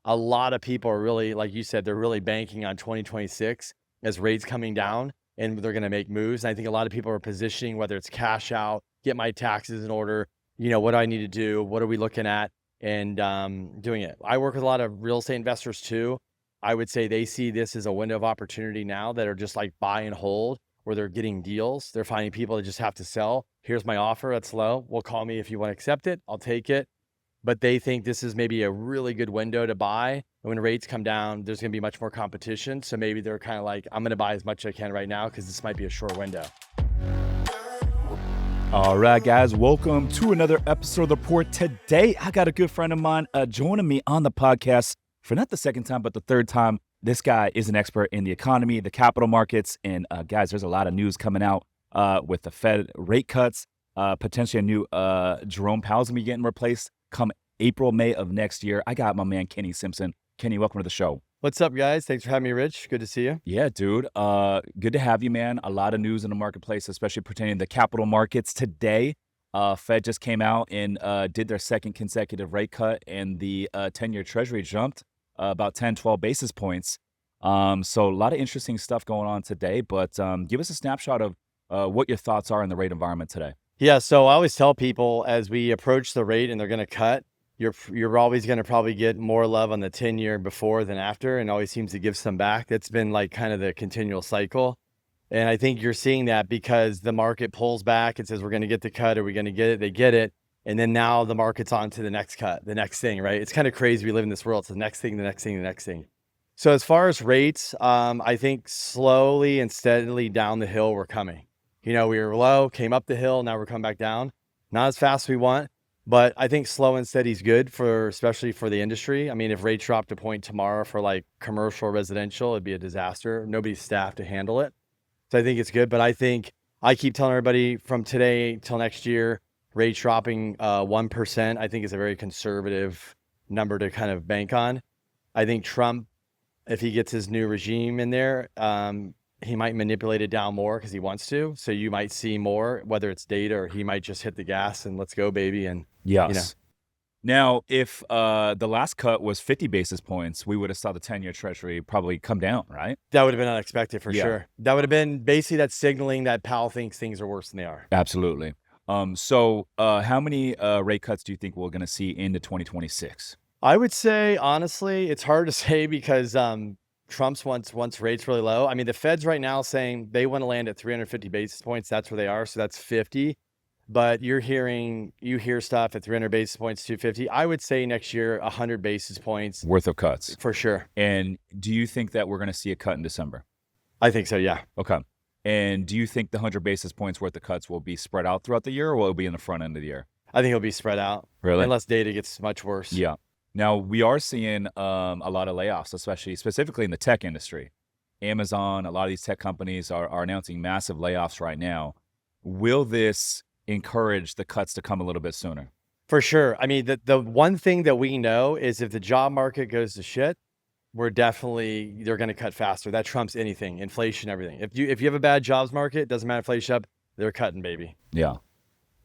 a lot of people are really, like you said, they're really banking on 2026 as rates coming down and they're going to make moves. And I think a lot of people are positioning, whether it's cash out, get my taxes in order, what do I need to do? What are we looking at? And doing it. I work with a lot of real estate investors too. I would say they see this as a window of opportunity now that are just like buy and hold, where they're getting deals. They're finding people that just have to sell. Here's my offer. That's low. Well, call me if you want to accept it. I'll take it. But they think this is maybe a really good window to buy. And when rates come down, there's going to be much more competition. So maybe they're kind of like, I'm going to buy as much as I can right now because this might be a short window. All right, guys, welcome to another episode of The Report. Today, I got a good friend of mine joining me on the podcast for not the second time, but the third time. This guy is an expert in the economy, the capital markets, and guys, there's a lot of news coming out with the Fed rate cuts, potentially a new Jerome Powell's going to be getting replaced come April, May of next year. I got my man, Kenny Simpson. Kenny, welcome to the show. What's up, guys? Thanks for having me, Rich. Good to see you. Yeah, dude. Good to have you, man. A lot of news in the marketplace, especially pertaining to the capital markets today. Fed just came out and did their second consecutive rate cut, and the 10-year Treasury jumped about 10, 12 basis points. So a lot of interesting stuff going on today, but give us a snapshot of what your thoughts are in the rate environment today. Yeah, so I always tell people as we approach the rate and they're going to cut, you're always going to probably get more love on the 10-year before than after, and always seems to give some back. That's been like kind of the continual cycle. And I think you're seeing that because the market pulls back and says, we're going to get the cut. Are we going to get it? They get it. And then now the market's on to the next cut, the next thing, right? It's kind of crazy. We live in this world. It's the next thing, the next thing, the next thing. So as far as rates, I think slowly and steadily down the hill we're coming. We were low, came up the hill, now we're coming back down. Not as fast as we want, but I think slow and steady is good especially for the industry. I mean, if rates dropped a point tomorrow for like commercial, residential, it'd be a disaster. Nobody's staffed to handle it. So I think it's good, but I think I keep telling everybody from today till next year, rates dropping 1%, I think is a very conservative number to kind of bank on. I think Trump, if he gets his new regime in there, he might manipulate it down more because he wants to. So you might see more, whether it's data or he might just hit the gas and let's go, baby. And yes. Now, if the last cut was 50 basis points, we would have saw the 10-year Treasury probably come down, right? That would have been unexpected for sure. That would have been basically that signaling that Powell thinks things are worse than they are. Absolutely. So how many rate cuts do you think we're going to see into 2026? I would say, honestly, it's hard to say because Trump's wants rates really low. I mean, the Fed's right now saying they want to land at 350 basis points. That's where they are. So that's 50. But you hear stuff at 300 basis points, 250. I would say next year, 100 basis points. Worth of cuts. For sure. And do you think that we're going to see a cut in December? I think so, yeah. Okay. And do you think the 100 basis points worth of cuts will be spread out throughout the year, or will it be in the front end of the year? I think it'll be spread out. Really? Unless data gets much worse. Yeah. Now, we are seeing a lot of layoffs, specifically in the tech industry. Amazon, a lot of these tech companies are announcing massive layoffs right now. Will this encourage the cuts to come a little bit sooner? For sure. I mean, the one thing that we know is if the job market goes to shit, they're going to cut faster. That trumps anything, inflation, everything. If you have a bad jobs market, doesn't matter inflation up, they're cutting, baby. Yeah.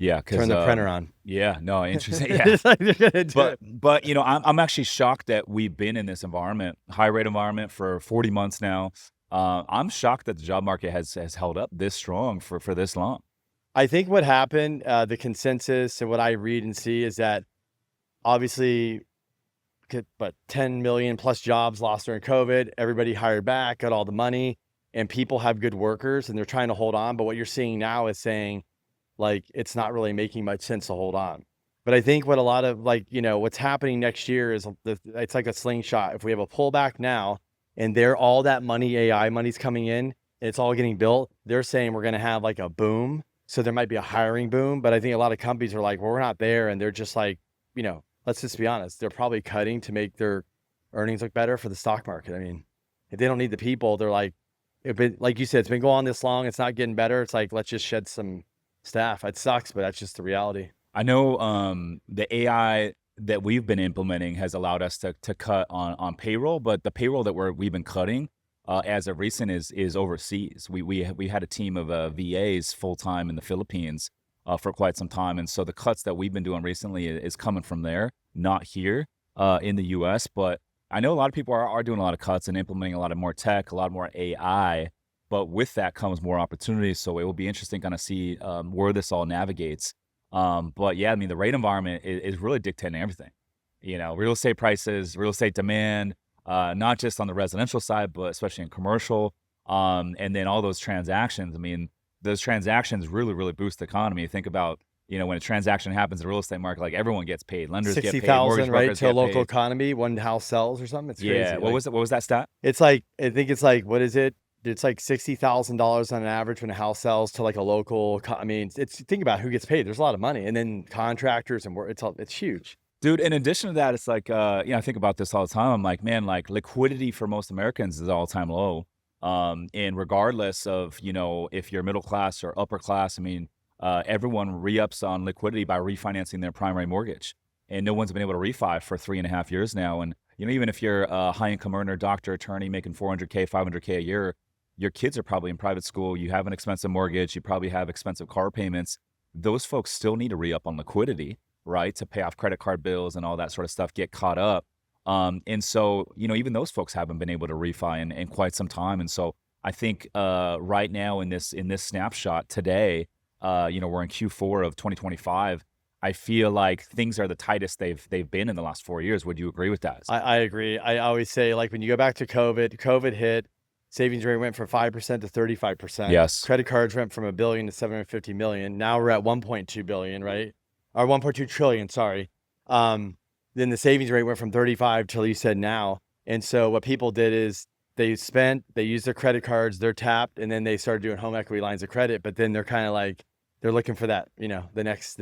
Yeah, turn the printer on. Yeah, no, interesting. Yeah, but I'm actually shocked that we've been in this environment, high rate environment, for 40 months now. I'm shocked that the job market has held up this strong for this long. I think what happened, the consensus and what I read and see is that obviously, 10 million plus jobs lost during COVID. Everybody hired back, got all the money, and people have good workers and they're trying to hold on. But what you're seeing now is saying, like, it's not really making much sense to hold on. But I think what a lot of what's happening next year is it's like a slingshot. If we have a pullback now and all that money, AI money's coming in, and it's all getting built, they're saying we're going to have like a boom. So there might be a hiring boom. But I think a lot of companies are like, well, we're not there. And they're just like, let's just be honest. They're probably cutting to make their earnings look better for the stock market. I mean, if they don't need the people, they're like, like you said, it's been going on this long. It's not getting better. It's like, let's just shed some staff. It sucks, but that's just the reality. I know the AI that we've been implementing has allowed us to cut on payroll, but the payroll that we've been cutting as of recent is overseas. We had a team of VAs full time in the Philippines for quite some time, and so the cuts that we've been doing recently is coming from there, not here in the U.S. But I know a lot of people are doing a lot of cuts and implementing a lot of more tech, a lot more AI, but with that comes more opportunities. So it will be interesting kind of see where this all navigates. But yeah, I mean, the rate environment is really dictating everything. Real estate prices, real estate demand, not just on the residential side, but especially in commercial. And then all those transactions. I mean, those transactions really, really boost the economy. Think about, when a transaction happens in the real estate market, like everyone gets paid. Lenders get paid, mortgage 60,000, right, brokers to a get local paid. economy, one house sells or something. It's Yeah. crazy. What Like, was it? What was that stat? it's like, I think it's like, what is it? It's like $60,000 on average when a house sells to like a local. I mean, it's think about who gets paid. There's a lot of money, and then contractors and work. It's huge. Dude, in addition to that, it's like, I think about this all the time. I'm like, man, like liquidity for most Americans is all time low. And regardless of, if you're middle class or upper class, I mean, everyone re-ups on liquidity by refinancing their primary mortgage. And no one's been able to refi for 3.5 years now. And, even if you're a high income earner, doctor, attorney, making 400K, 500K a year, your kids are probably in private school. You have an expensive mortgage. You probably have expensive car payments. Those folks still need to re-up on liquidity, right? To pay off credit card bills and all that sort of stuff, get caught up. And so, even those folks haven't been able to refi in quite some time. And so I think right now in this snapshot today, we're in Q4 of 2025. I feel like things are the tightest they've been in the last 4 years. Would you agree with that? I agree. I always say, like, when you go back to COVID hit, savings rate went from 5% to 35%. Yes. Credit cards went from $1 billion to 750 million. Now we're at 1.2 billion, right? Or 1.2 trillion, sorry. Then the savings rate went from 35 till you said now. And so what people did is they used their credit cards, they're tapped, and then they started doing home equity lines of credit. But then they're kind of like, they're looking for that, the next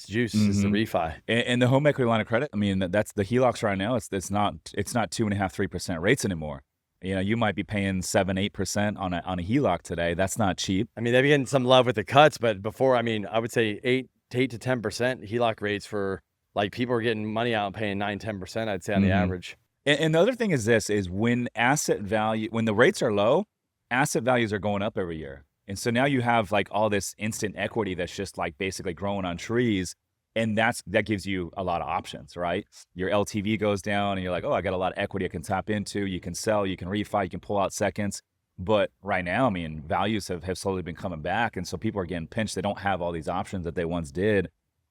juice is the refi. And the home equity line of credit, I mean, that's the HELOCs right now. It's not 2.5%, 3% rates anymore. You might be paying 7-8% on a HELOC today. That's not cheap. I mean, they've been getting some love with the cuts, but before, I mean, I would say 8 to 10% HELOC rates for, like, people are getting money out and paying 9-10%, I'd say, on the average. And the other thing is when the rates are low, asset values are going up every year. And so now you have like all this instant equity that's just like basically growing on trees. And that gives you a lot of options, right? Your LTV goes down and you're like, oh, I got a lot of equity I can tap into. You can sell, you can refi, you can pull out seconds. But right now, I mean, values have slowly been coming back. And so people are getting pinched. They don't have all these options that they once did.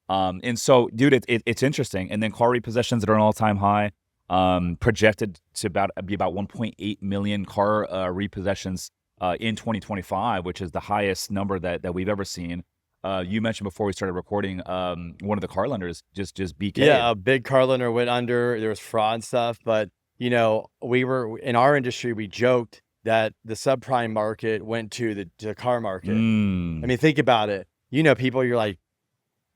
And so, dude, it's interesting. And then car repossessions that are an all-time high, projected to be about 1.8 million car repossessions in 2025, which is the highest number that we've ever seen. You mentioned before we started recording, one of the car lenders just BK. Yeah, a big car lender went under. There was fraud and stuff, but we were in our industry. We joked that the subprime market went to the car market. I mean, think about it. People, you're like,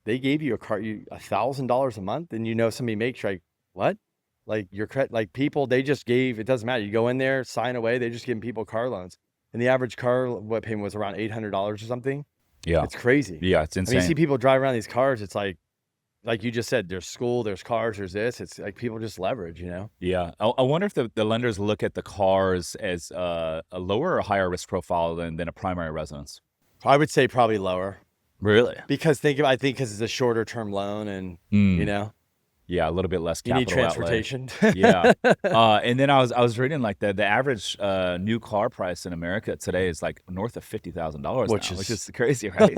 they gave you a car, $1,000 a month, and somebody makes like, what? Like your credit, like people, they just gave. It doesn't matter. You go in there, sign away. They just giving people car loans, and the average car payment was around $800 or something. Yeah, it's crazy. Yeah, it's insane. I mean, you see people drive around these cars. It's like you just said, there's school, there's cars, there's this. It's like people just leverage, Yeah, I wonder if the lenders look at the cars as a lower or higher risk profile than a primary residence. I would say probably lower. Really? Because I think because it's a shorter term loan, and yeah, a little bit less you capital need transportation. Yeah. And then I was reading like the average new car price in America today is like north of $50,000, which is crazy, right?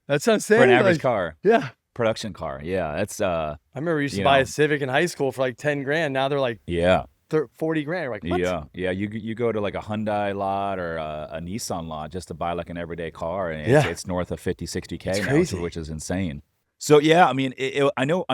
That's what I'm saying. For an average car. Yeah. Production car. Yeah. That's I remember we used to buy a Civic in high school for like 10 grand. Now they're like 40 grand. You're like, what? Yeah. You go to like a Hyundai lot or a Nissan lot just to buy like an everyday car, and it's north of 50, 60K now, which is insane. So yeah, I mean, I know,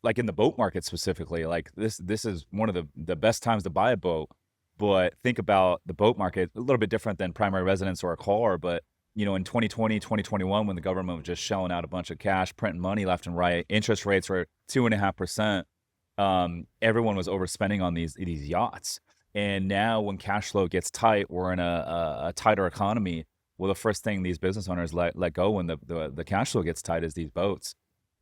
like in the boat market specifically, like this is one of the best times to buy a boat. But think about the boat market, a little bit different than primary residence or a car. But in 2020, 2021, when the government was just shelling out a bunch of cash, printing money left and right, interest rates were 2.5%. Everyone was overspending on these yachts. And now when cash flow gets tight, we're in a tighter economy. Well, the first thing these business owners let go when the cash flow gets tight is these boats.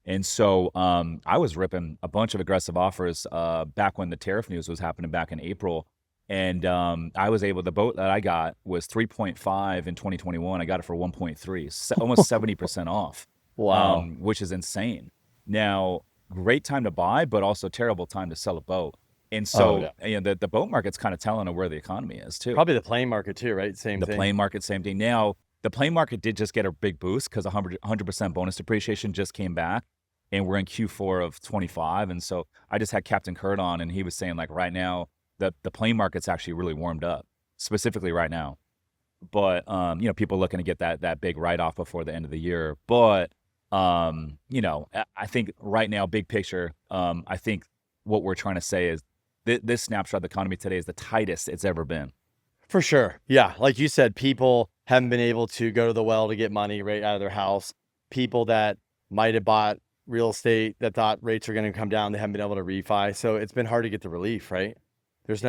And so I was ripping a bunch of aggressive offers back when the tariff news was happening back in April. And the boat that I got was 3.5 in 2021. I got it for 1.3, almost 70% off. Wow. Which is insane. Now, great time to buy, but also terrible time to sell a boat. And Oh so, yeah. the boat market's kind of telling of where the economy is too. Probably the plane market too, right? Same The thing. plane market, same thing. Now, the plane market did just get a big boost because 100% bonus depreciation just came back, and we're in Q4 of 25. And so I just had Captain Kurt on, and he was saying like right now the plane market's actually really warmed up, specifically right now. But people looking to get that big write off before the end of the year. But I think right now, big picture, I think what we're trying to say is this snapshot of the economy today is the tightest it's ever been. For sure. Yeah. Like you said, people haven't been able to go to the well to get money right out of their house. People that might have bought real estate that thought rates are going to come down, they haven't been able to refi. So it's been hard to get the relief, right? There's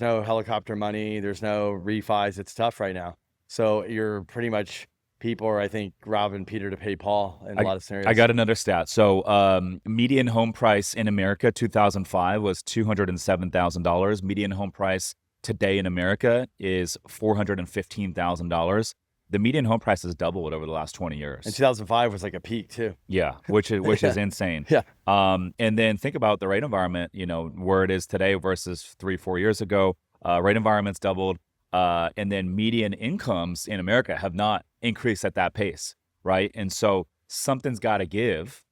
no helicopter money. There's no refis. It's tough right now. So you're pretty much people are, I think, robbing Peter to pay Paul in a lot of scenarios. I got another stat. So median home price in America 2005 was $207,000. Median home price today in America is $415,000. The median home price has doubled over the last 20 years. And 2005 was like a peak too. Yeah, which is insane. Yeah. And then think about the rate environment, where it is today versus 3-4 years ago. Rate environment's doubled. And then median incomes in America have not increased at that pace, right? And so something's got to give.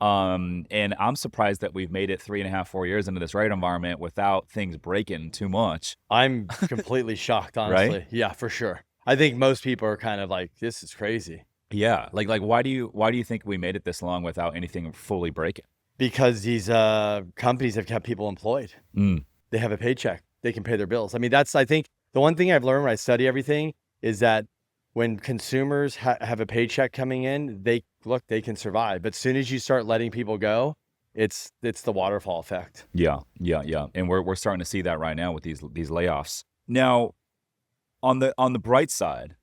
And I'm surprised that we've made it 3.5-4 years into this rate environment without things breaking too much. I'm completely shocked, honestly. Right? Yeah, for sure. I think most people are kind of like, this is crazy. Yeah. Like why do you think we made it this long without anything fully breaking? Because these companies have kept people employed. They have a paycheck. They can pay their bills. I mean, I think the one thing I've learned when I study everything is that when consumers have a paycheck coming in, they can survive. But as soon as you start letting people go, it's the waterfall effect. Yeah. And we're starting to see that right now with these layoffs. Now, on the bright side,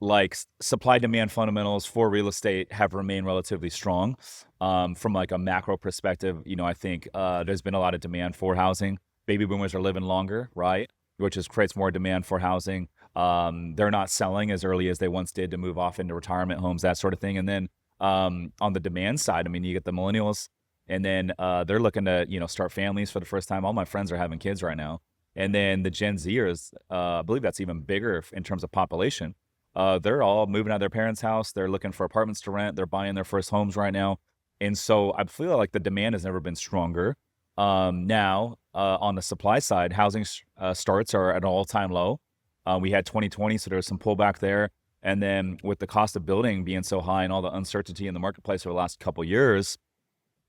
like supply demand fundamentals for real estate have remained relatively strong. From like a macro perspective, I think there's been a lot of demand for housing. Baby boomers are living longer, right? Which creates more demand for housing. They're not selling as early as they once did to move off into retirement homes, that sort of thing. And then on the demand side, I mean, you get the millennials, and then they're looking to start families for the first time. All my friends are having kids right now. And then the Gen Zers, I believe that's even bigger in terms of population. They're all moving out of their parents' house. They're looking for apartments to rent. They're buying their first homes right now. And so I feel like the demand has never been stronger. Now, on the supply side, housing starts are at an all-time low. We had 2020, so there was some pullback there. And then with the cost of building being so high and all the uncertainty in the marketplace over the last couple of years,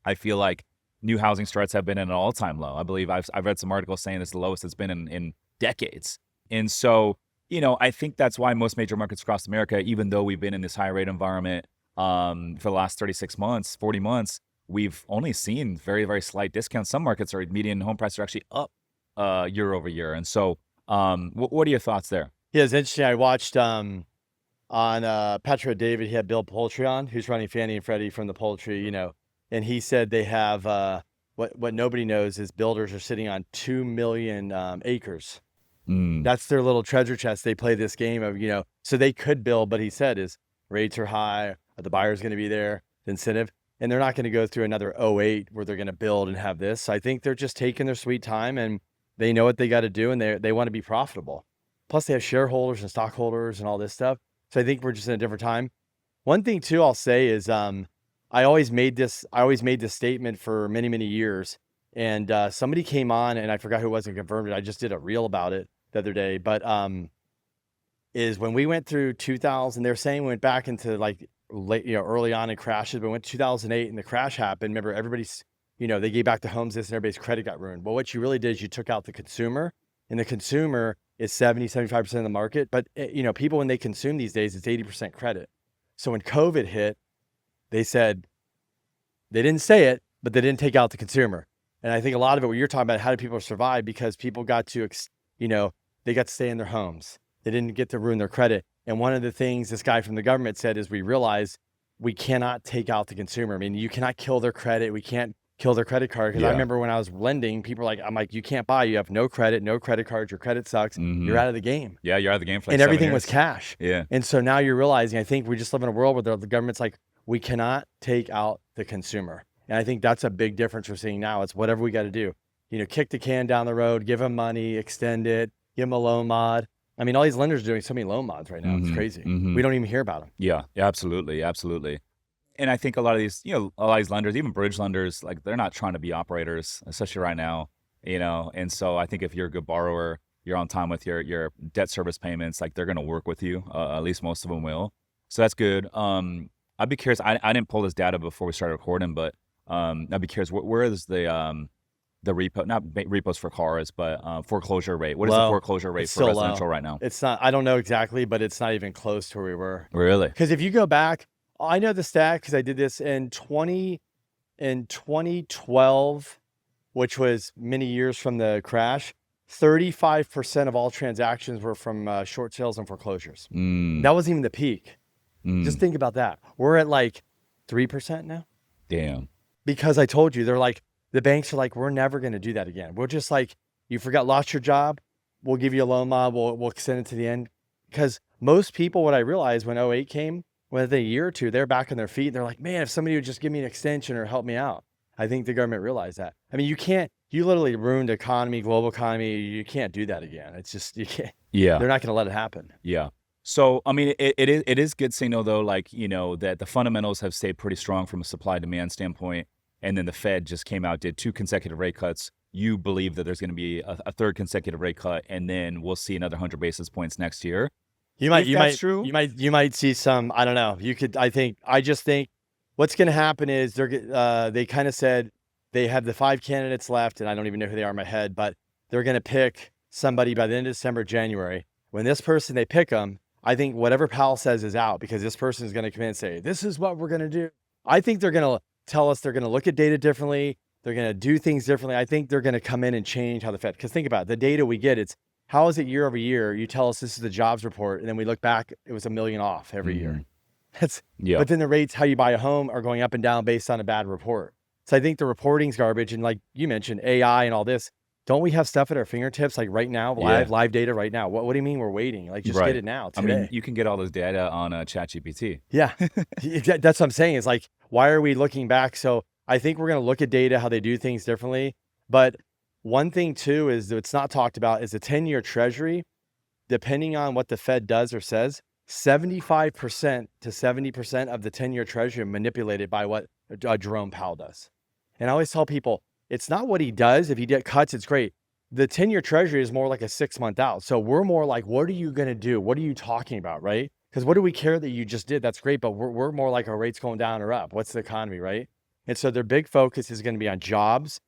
I feel like new housing starts have been at an all-time low. I believe I've read some articles saying it's the lowest it's been in decades. And so, I think that's why most major markets across America, even though we've been in this high rate environment for the last 36 months, 40 months, we've only seen very, very slight discounts. Some markets are median home prices are actually up year over year. And so what are your thoughts there? Yeah, it's interesting. I watched on Petra David, he had Bill Poultry on, who's running Fannie and Freddie from the poultry, and he said they have what nobody knows is builders are sitting on 2 million acres. That's their little treasure chest. They play this game of, so they could build, but he said is rates are high, the buyer's going to be there, the incentive, and they're not going to go through another 08 where they're going to build and have this. So I think they're just taking their sweet time and they know what they got to do, and they want to be profitable. Plus they have shareholders and stockholders and all this stuff. So I think we're just in a different time. One thing too, I'll say is, I always made this statement for many, many years. And somebody came on, and I forgot who was and confirmed it. I just did a reel about it the other day. But is when we went through 2000, they're saying we went back into like late, early on in crashes, but went to 2008 and the crash happened. Remember, everybody's, they gave back the homes and everybody's credit got ruined. Well, what you really did is you took out the consumer, and the consumer is 75% of the market. But people, when they consume these days, it's 80% credit. So when COVID hit, they said, they didn't say it, but they didn't take out the consumer. And I think a lot of it, what you're talking about, how do people survive? Because people got to, they got to stay in their homes. They didn't get to ruin their credit. And one of the things this guy from the government said is we realized we cannot take out the consumer. I mean, you cannot kill their credit. We can't kill their credit card. Because I remember when I was lending, people were like, I'm like, you can't buy. You have no credit, no credit cards. Your credit sucks. You're out of the game. Yeah, you're out of the game for like and 7 everything years. was cash. Yeah. And so now you're realizing, I think we just live in a world where the government's like, we cannot take out the consumer. And I think that's a big difference we're seeing now. It's whatever we got to do. kick the can down the road, give them money, extend it, give them a loan mod. I mean, all these lenders are doing so many loan mods right now. It's crazy. We don't even hear about them. Yeah, absolutely. And I think a lot of these, a lot of these lenders, even bridge lenders, like they're not trying to be operators, especially right now, And so I think if you're a good borrower, you're on time with your debt service payments, like they're going to work with you. At least most of them will. So that's good. I'd be curious. I didn't pull this data before we started recording, but I'd be curious. Where is the repo, not repos for cars, but foreclosure rate? What is the foreclosure rate for residential right now? It's not, I don't know exactly, but it's not even close to where we were. Really? Because if you go back, I know the stat because I did this in 2012, which was many years from the crash. 35% of all transactions were from short sales and foreclosures. That wasn't even the peak. Just think about that. We're at like 3% now. Damn. Because I told you, they're like, the banks are like, we're never going to do that again. We're just like, you lost your job. We'll give you a loan mod. We'll extend it to the end. Because most people, what I realized when 08 came, within a year or two, they're back on their feet. They're like, man, if somebody would just give me an extension or help me out. I think the government realized that. I mean, you literally ruined economy, global economy. You can't do that again. It's just, you can't. Yeah. They're not going to let it happen. Yeah. So, I mean, it is good signal though, like, that the fundamentals have stayed pretty strong from a supply demand standpoint. And then the Fed just came out, did 2 consecutive rate cuts. You believe that there's going to be a third consecutive rate cut, and then we'll see another 100 basis points next year. You might see some, I don't know. I just think what's going to happen is they kind of said they have the 5 candidates left, and I don't even know who they are in my head, but they're going to pick somebody by the end of December, January. When this person, they pick them, I think whatever Powell says is out because this person is going to come in and say, this is what we're going to do. I think they're going to tell us they're going to look at data differently. They're going to do things differently. I think they're going to come in and change how the Fed, because think about it, the data we get, it's how is it year over year? You tell us this is the jobs report, and then we look back, it was $1 million off every year. But then the rates, how you buy a home, are going up and down based on a bad report. So I think the reporting's garbage. And like you mentioned, AI and all this, don't we have stuff at our fingertips like right now, live data right now? What do you mean we're waiting? Like just get it now, today. I mean, you can get all this data on ChatGPT. Yeah, that's what I'm saying. It's like, why are we looking back? So I think we're going to look at data, how they do things differently. But one thing too is that it's not talked about is the 10-year treasury, depending on what the Fed does or says, 75% to 70% of the 10-year treasury are manipulated by what Jerome Powell does. And I always tell people, it's not what he does. If he did cuts, it's great. The 10-year treasury is more like a 6-month out. So we're more like, what are you going to do? What are you talking about, right? Because what do we care that you just did? That's great. But we're more like, our rates going down or up? What's the economy, right? And so their big focus is going to be on jobs.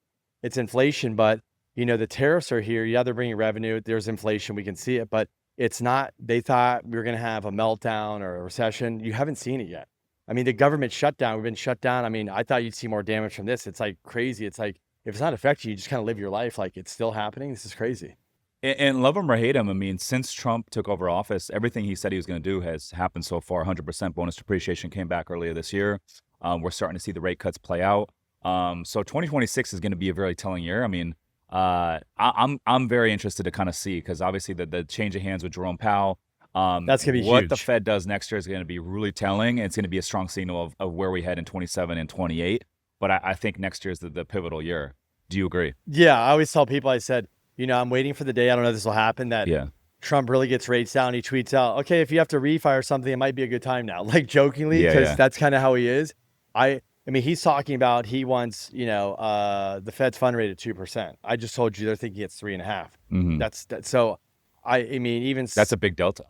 It's inflation, but the tariffs are here. Yeah, they're bringing revenue. There's inflation. We can see it, but it's not, they thought we were going to have a meltdown or a recession. You haven't seen it yet. I mean, the government shutdown, we've been shut down. I mean, I thought you'd see more damage from this. It's like crazy. It's like, if it's not affecting you, just kind of live your life like it's still happening. This is crazy. And love him or hate him, I mean, since Trump took over office, everything he said he was going to do has happened so far. 100% bonus depreciation came back earlier this year. We're starting to see the rate cuts play out. So 2026 is going to be a very telling year. I mean, I'm very interested to kind of see, because obviously the change of hands with Jerome Powell, that's going to be what huge. The Fed does next year is going to be really telling. It's going to be a strong signal of where we head in 27 and 28. But I think next year is the pivotal year. Do you agree? Yeah, I always tell people, I said, I'm waiting for the day, I don't know if this will happen, that Trump really gets rates down. He tweets out, okay, if you have to refi or something, it might be a good time now. Like jokingly, because that's kind of how he is. I mean, he's talking about he wants, the Fed's fund rate at 2%. I just told you they're thinking it's 3.5. So I mean, even that's a big delta.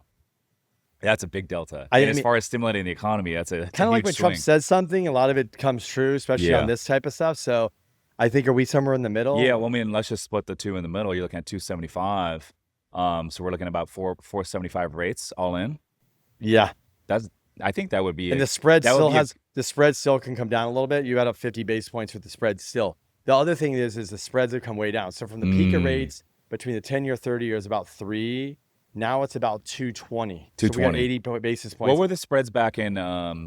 That's a big delta. As far as stimulating the economy, that's a kind of like when swing. Trump says something, a lot of it comes true, especially on this type of stuff. So I think, are we somewhere in the middle? Yeah, well, I mean, let's just split the two in the middle. You're looking at 275. So we're looking at about 475 rates all in. Yeah, I think that would be. And the spread still can come down a little bit. You got up 50 basis points with the spread still. The other thing is the spreads have come way down. So from the peak of rates between the 10-year, 30-year is about 3. Now it's about 220. So we got 80 basis points. What were the spreads back in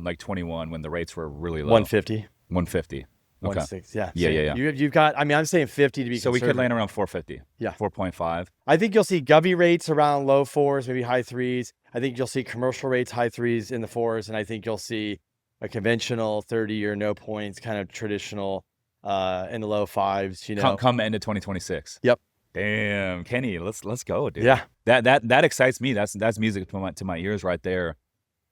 like 21 when the rates were really low? 150. 150. Okay. 160. Yeah. Yeah. You've got, I mean, I'm saying 50 to be so we could land around 450. Yeah. 4.5. I think you'll see Govy rates around low 4s, maybe high 3s. I think you'll see commercial rates, high 3s in the 4s. And I think you'll see a conventional 30-year no points, kind of traditional in the low fives, Come end of 2026. Yep. Damn, Kenny, let's go, dude. Yeah. That excites me. That's music to my ears right there.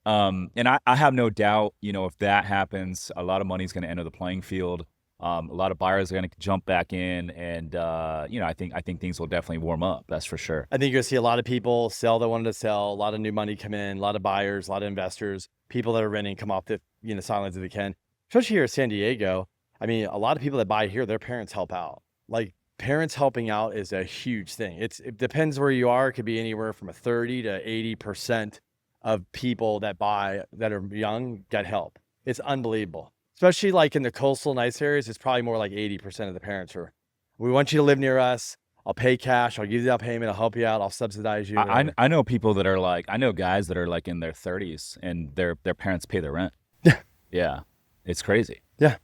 And I have no doubt, if that happens, a lot of money's going to enter the playing field. A lot of buyers are going to jump back in, and I think things will definitely warm up. That's for sure. I think you're gonna see a lot of people sell that wanted to sell, a lot of new money come in, a lot of buyers, a lot of investors, people that are renting come off the sidelines if they can. Especially here in San Diego. I mean, a lot of people that buy here, their parents help out. Like parents helping out is a huge thing. It depends where you are. It could be anywhere from a 30 to 80% of people that buy that are young get help. It's unbelievable. Especially like in the coastal nice areas, it's probably more like 80% of the parents are, we want you to live near us. I'll pay cash. I'll give you that payment. I'll help you out. I'll subsidize you. I know people that are like, I know guys that are like in their 30s and their parents pay their rent. Yeah. Yeah. It's crazy. Yeah.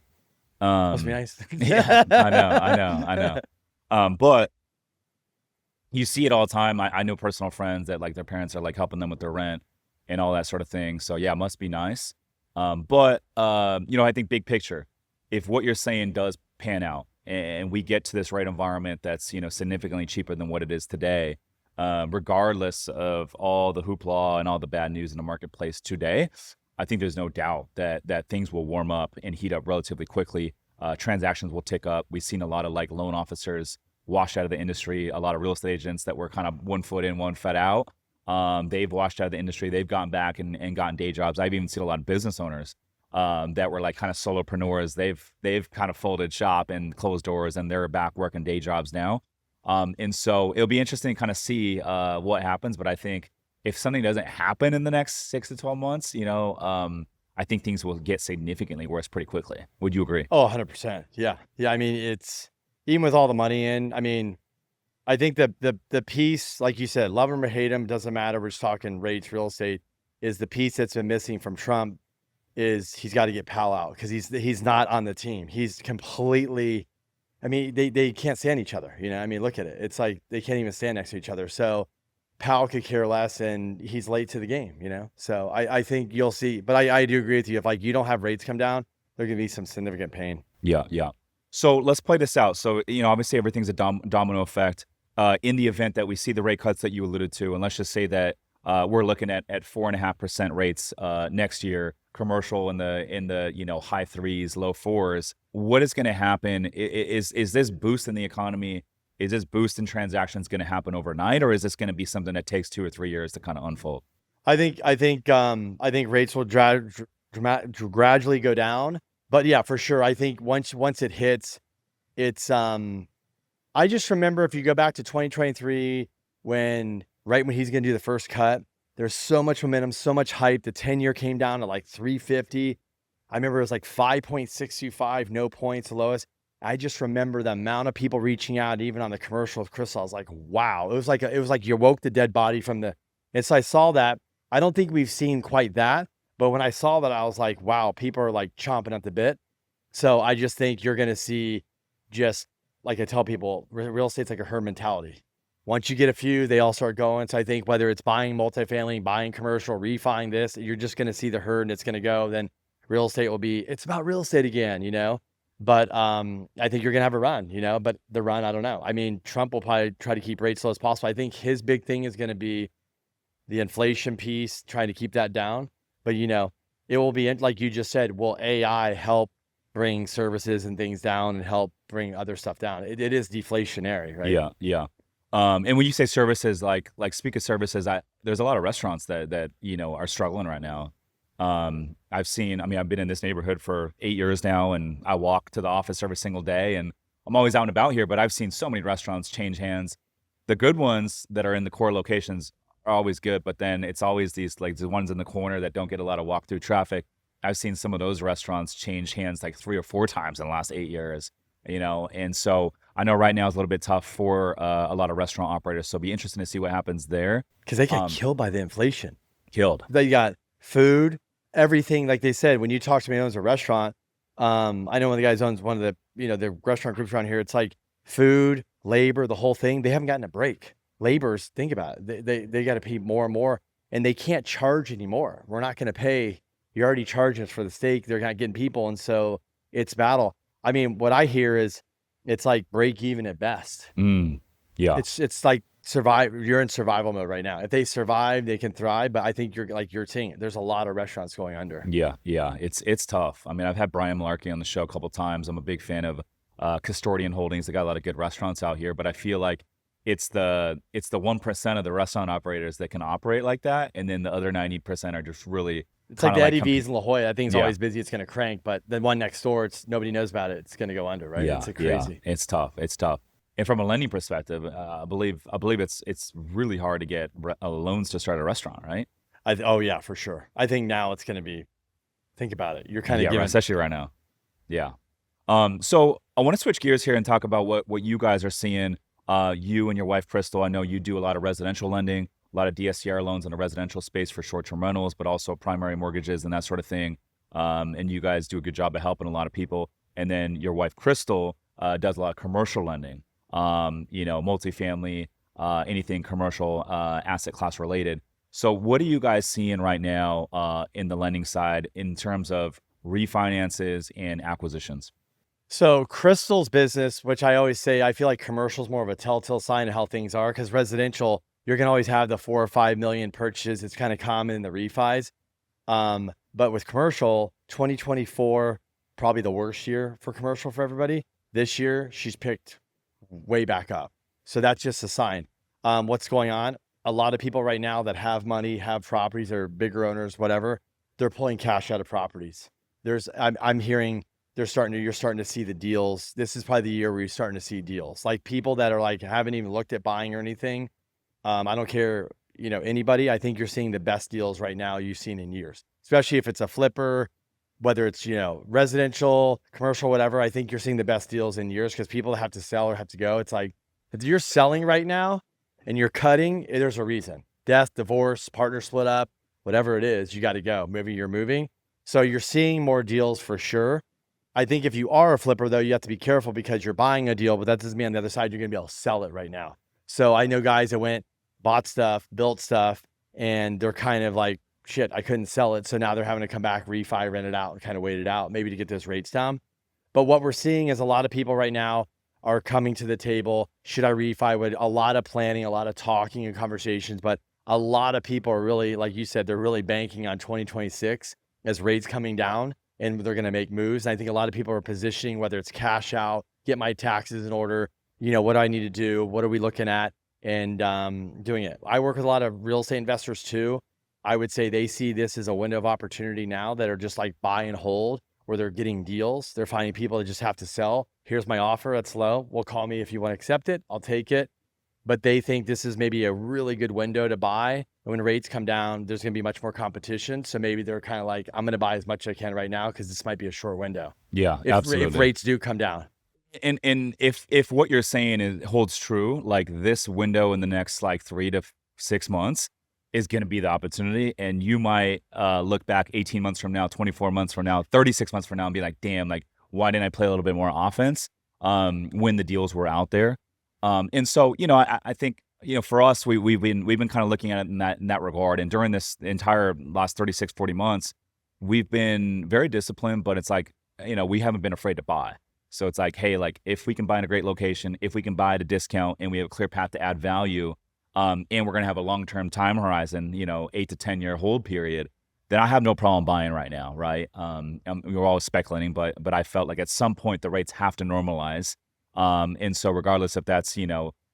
Must be nice. Yeah, I know. But you see it all the time. I know personal friends that like their parents are like helping them with their rent and all that sort of thing. So yeah, it must be nice. But I think big picture, if what you're saying does pan out and we get to this rate environment that's, significantly cheaper than what it is today, regardless of all the hoopla and all the bad news in the marketplace today, I think there's no doubt that things will warm up and heat up relatively quickly. Transactions will tick up. We've seen a lot of like loan officers washed out of the industry, a lot of real estate agents that were kind of 1 foot in, 1 foot out. They've washed out of the industry. They've gone back and gotten day jobs. I've even seen a lot of business owners that were like kind of solopreneurs. They've kind of folded shop and closed doors, and they're back working day jobs now. And so it'll be interesting to kind of see what happens. But I think if something doesn't happen in the next 6 to 12 months, I think things will get significantly worse pretty quickly. Would you agree? Oh, 100%. Yeah. Yeah. I mean, it's even with all the money in, I mean, I think the piece, like you said, love him or hate him, doesn't matter. We're just talking rates, real estate, is the piece that's been missing from Trump is he's got to get Powell out because he's not on the team. He's completely, I mean, they can't stand each other. I mean, look at it. It's like they can't even stand next to each other. So Powell could care less and he's late to the game, So I think you'll see, but I do agree with you. If like you don't have rates come down, there's going to be some significant pain. Yeah. So let's play this out. So, obviously everything's a domino effect. In the event that we see the rate cuts that you alluded to, and let's just say that we're looking at 4.5% rates next year, commercial in the high threes, low fours. What is going to happen? Is this boost in the economy? Is this boost in transactions going to happen overnight, or is this going to be something that takes 2 or 3 years to kind of unfold? I think rates will gradually go down, but yeah, for sure. I think once it hits, it's I just remember if you go back to 2023, right when he's going to do the first cut, there's so much momentum, so much hype. The 10-year came down to like 350. I remember it was like 5.625, no points, the lowest. I just remember the amount of people reaching out, even on the commercial with Crystal. I was like, wow. It was like you woke the dead body from the. And so I saw that. I don't think we've seen quite that, but when I saw that, I was like, wow, people are like chomping at the bit. So I just think you're going to see, just like I tell people, real estate's like a herd mentality. Once you get a few, they all start going. So I think whether it's buying multifamily, buying commercial, refining this, you're just going to see the herd and it's going to go. Then real estate will be, it's about real estate again, But I think you're going to have a run, but the run, I don't know. I mean, Trump will probably try to keep rates low as possible. I think his big thing is going to be the inflation piece, trying to keep that down. But, it will be, like you just said, will AI help bring services and things down and help bring other stuff down? It is deflationary, right? Yeah. And when you say services, like speak of services, there's a lot of restaurants that are struggling right now. I've been in this neighborhood for 8 years now, and I walk to the office every single day, and I'm always out and about here, but I've seen so many restaurants change hands. The good ones that are in the core locations are always good, but then it's always these, like the ones in the corner that don't get a lot of walk through traffic. I've seen some of those restaurants change hands like 3 or 4 times in the last 8 years, and so I know right now is a little bit tough for a lot of restaurant operators. So it'll be interesting to see what happens there. Because they get killed by the inflation. Killed. They got food, everything. Like they said, when you talk to me who owns a restaurant, I know one of the guys owns one of the, the restaurant groups around here. It's like food, labor, the whole thing. They haven't gotten a break. Laborers, think about it. They got to pay more and more, and they can't charge anymore. We're not going to pay. You're already charging us for the steak. They're not getting people. And so it's battle. I mean, what I hear is it's like break even at best. Yeah. It's like you're in survival mode right now. If they survive, they can thrive. But I think you're seeing it. There's a lot of restaurants going under. Yeah, yeah, it's tough. I mean, I've had Brian Malarkey on the show a couple times. I'm a big fan of Custodian Holdings. They got a lot of good restaurants out here, but I feel like it's the 1% of the restaurant operators that can operate like that, and then the other 90% are just really It's like kind the of like Eddie V's in La Jolla. That thing's Yeah. always busy. It's going to crank. But the one next door, nobody knows about it. It's going to go under, right? Yeah, It's yeah, crazy. it's tough. It's tough. And from a lending perspective, I believe it's really hard to get loans to start a restaurant, right? Oh yeah, for sure. I think now it's going to be. Think about it. You're kind of Yeah, right, giving. especially right now. Yeah. So I want to switch gears here and talk about what you guys are seeing. You and your wife, Crystal, I know you do a lot of residential lending, a lot of DSCR loans in the residential space for short-term rentals, but also primary mortgages and that sort of thing. And you guys do a good job of helping a lot of people. And then your wife, Crystal, does a lot of commercial lending, multifamily, anything commercial, asset class related. So what are you guys seeing right now in the lending side in terms of refinances and acquisitions? So Crystal's business, which I always say, I feel like commercial is more of a telltale sign of how things are, because residential, you're gonna always have the 4 or 5 million purchases. It's kind of common in the refis. But with commercial, 2024 probably the worst year for commercial for everybody. This year, she's picked way back up. So that's just a sign. What's going on? A lot of people right now that have money, have properties, or bigger owners, whatever, they're pulling cash out of properties. I'm hearing you're starting to see the deals. This is probably the year where you're starting to see deals. Like people that are like haven't even looked at buying or anything. I don't care, anybody. I think you're seeing the best deals right now you've seen in years, especially if it's a flipper, whether it's, residential, commercial, whatever. I think you're seeing the best deals in years because people have to sell or have to go. It's like if you're selling right now and you're cutting, there's a reason. Death, divorce, partner split up, whatever it is, you got to go. Maybe you're moving. So you're seeing more deals for sure. I think if you are a flipper, though, you have to be careful because you're buying a deal, but that doesn't mean on the other side you're going to be able to sell it right now. So I know guys that bought stuff, built stuff, and they're kind of like, shit, I couldn't sell it. So now they're having to come back, refi, rent it out, and kind of wait it out, maybe to get those rates down. But what we're seeing is a lot of people right now are coming to the table. Should I refi? With a lot of planning, a lot of talking and conversations, but a lot of people are really, like you said, they're really banking on 2026 as rates coming down and they're going to make moves. And I think a lot of people are positioning, whether it's cash out, get my taxes in order, what do I need to do? What are we looking at? And doing it. I work with a lot of real estate investors too. I would say they see this as a window of opportunity now that are just like buy and hold, where they're getting deals. They're finding people that just have to sell. Here's my offer. That's low. Well, call me if you want to accept it. I'll take it. But they think this is maybe a really good window to buy. And when rates come down, there's going to be much more competition. So maybe they're kind of like, I'm going to buy as much as I can right now because this might be a short window. Yeah, If absolutely. rates do come down. And if what you're saying holds true, like this window in the next like 3 to 6 months is going to be the opportunity, and you might look back 18 months from now, 24 months from now, 36 months from now, and be like, damn, like why didn't I play a little bit more offense when the deals were out there? And so I think for us, we've been kind of looking at it in that regard, and during this entire last 36, 40 months, we've been very disciplined, but it's like we haven't been afraid to buy. So it's like, hey, like if we can buy in a great location, if we can buy at a discount and we have a clear path to add value, and we're going to have a long-term time horizon, 8 to 10 year hold period, then I have no problem buying right now, right? We're always speculating, but I felt like at some point the rates have to normalize. And so regardless if that's,